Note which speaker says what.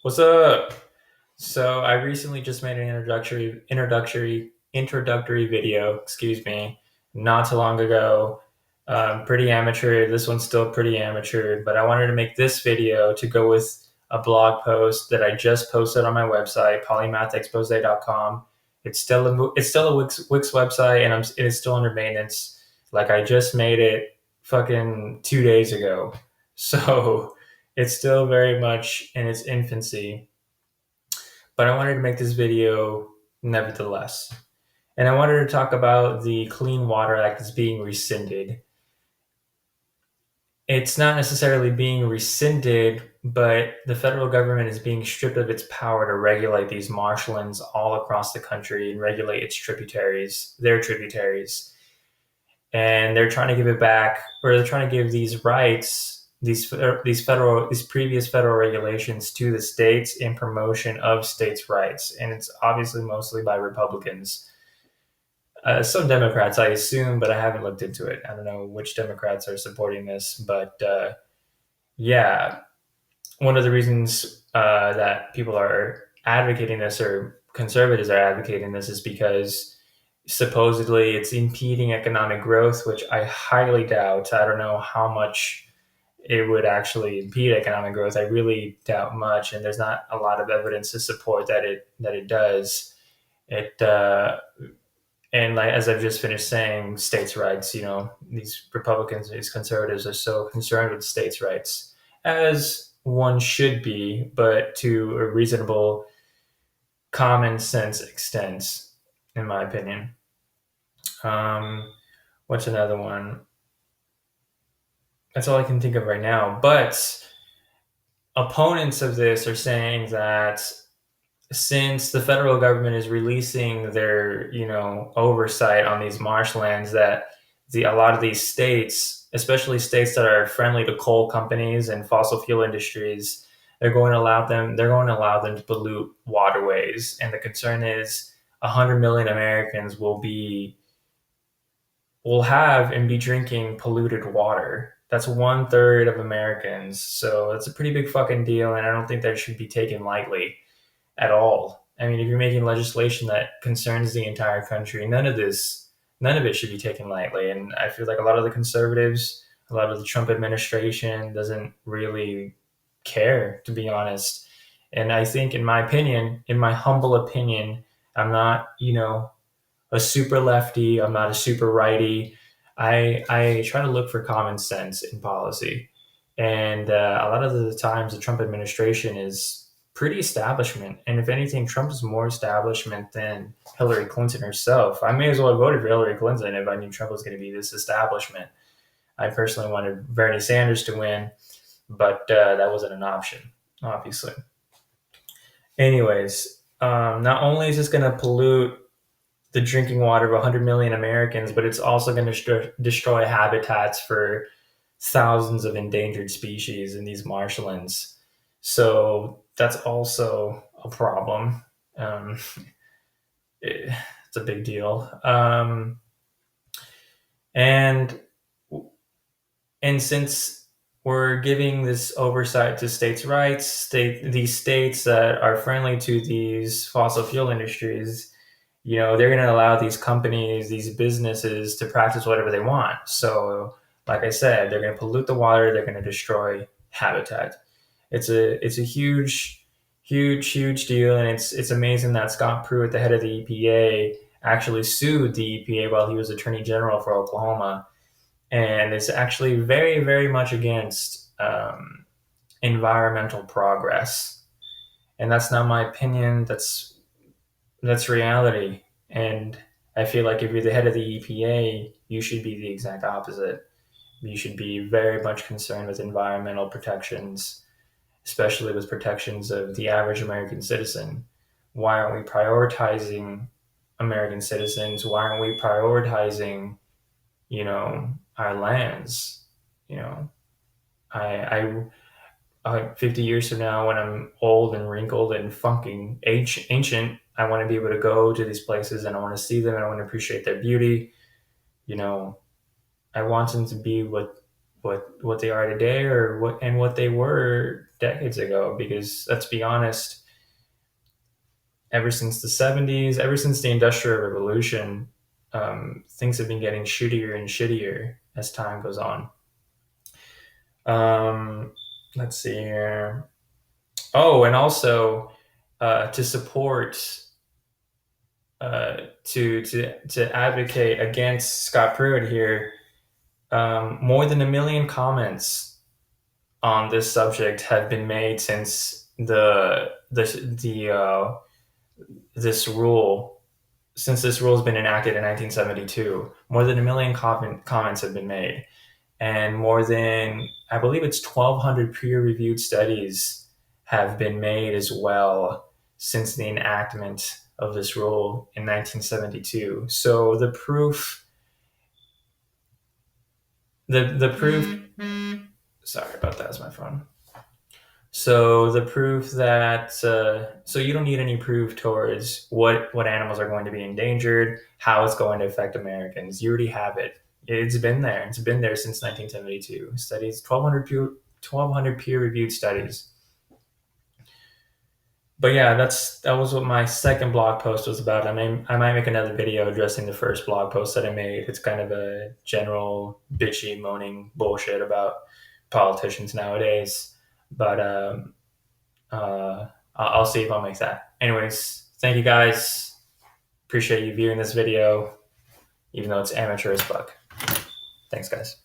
Speaker 1: What's up? So I recently just made an introductory video, excuse me, not too long ago. Pretty amateur. This one's still pretty amateur, but I wanted to make this video to go with a blog post that I just posted on my website, polymathexpose.com. It's still a Wix website, and it is still under maintenance. Like I just made it fucking 2 days ago, so it's still very much in its infancy, but I wanted to make this video nevertheless. And I wanted to talk about the Clean Water Act that's being rescinded. It's not necessarily being rescinded, but the federal government is being stripped of its power to regulate these marshlands all across the country and regulate its tributaries, their tributaries. And they're trying to give it back, or they're trying to give these rights, these previous federal regulations to the states in promotion of states' rights, and it's obviously mostly by Republicans. Some Democrats, I assume, but I haven't looked into it. I don't know which Democrats are supporting this, but yeah, one of the reasons that people are advocating this, or conservatives are advocating this, is because supposedly it's impeding economic growth, which I highly doubt. I don't know how much it would actually impede economic growth. I really doubt much, and there's not a lot of evidence to support that it does. It and like as I've just finished saying, states' rights. These Republicans, these conservatives are so concerned with states' rights, as one should be, but to a reasonable, common sense extent, in my opinion. Um, what's another one? That's all I can think of right now. But opponents of this are saying that since the federal government is releasing their, oversight on these marshlands, that a lot of these states, especially states that are friendly to coal companies and fossil fuel industries, they're going to allow them to pollute waterways. And the concern is 100 million Americans will have and be drinking polluted water. That's 1/3 of Americans. So it's a pretty big fucking deal, and I don't think that should be taken lightly at all. I mean, if you're making legislation that concerns the entire country, none of it should be taken lightly. And I feel like a lot of the conservatives, a lot of the Trump administration doesn't really care, to be honest. And I think, in my humble opinion, I'm not, a super lefty. I'm not a super righty. I try to look for common sense in policy, and a lot of the times the Trump administration is pretty establishment. And if anything, Trump is more establishment than Hillary Clinton herself. I may as well have voted for Hillary Clinton if I knew Trump was going to be this establishment. I personally wanted Bernie Sanders to win, but that wasn't an option, obviously. Anyways, not only is this going to pollute the drinking water of 100 million Americans, but it's also going to destroy habitats for thousands of endangered species in these marshlands. So that's also a problem. Um, it's a big deal. And and since we're giving this oversight to states' rights, these states that are friendly to these fossil fuel industries, they're going to allow these companies, these businesses to practice whatever they want. So, like I said, they're going to pollute the water, they're going to destroy habitat. It's a huge deal, and it's amazing that Scott Pruitt, the head of the EPA, actually sued the EPA while he was Attorney General for Oklahoma, and it's actually very much against environmental progress. And that's not my opinion. That's reality. And I feel like if you're the head of the EPA, you should be the exact opposite. You should be very much concerned with environmental protections, especially with protections of the average American citizen. Why aren't we prioritizing American citizens? Why aren't we prioritizing, our lands? You know, I 50 years from now, when I'm old and wrinkled and fucking ancient, I want to be able to go to these places, and I want to see them, and I want to appreciate their beauty. You know, I want them to be what what they are today, or what they were decades ago. Because let's be honest, ever since the 70s, ever since the Industrial Revolution, things have been getting shittier and shittier as time goes on. Um, let's see here. Oh, and also to support to advocate against Scott Pruitt here, more than 1 million comments on this subject have been made since this rule since this rule has been enacted in 1972. More than 1 million comments have been made, and more than, I believe it's 1,200 peer-reviewed studies have been made as well since the enactment of this rule in 1972. So the proof. Sorry about that. It's my phone. So the proof that so you don't need any proof towards what animals are going to be endangered, how it's going to affect Americans. You already have it. It's been there. It's been there since 1972. Studies, 1,200 peer-reviewed studies. But yeah, that was what my second blog post was about. I might make another video addressing the first blog post that I made. It's kind of a general bitchy, moaning bullshit about politicians nowadays. But I'll see if I'll make that. Anyways, thank you guys. Appreciate you viewing this video, even though it's amateur as fuck. Thanks, guys.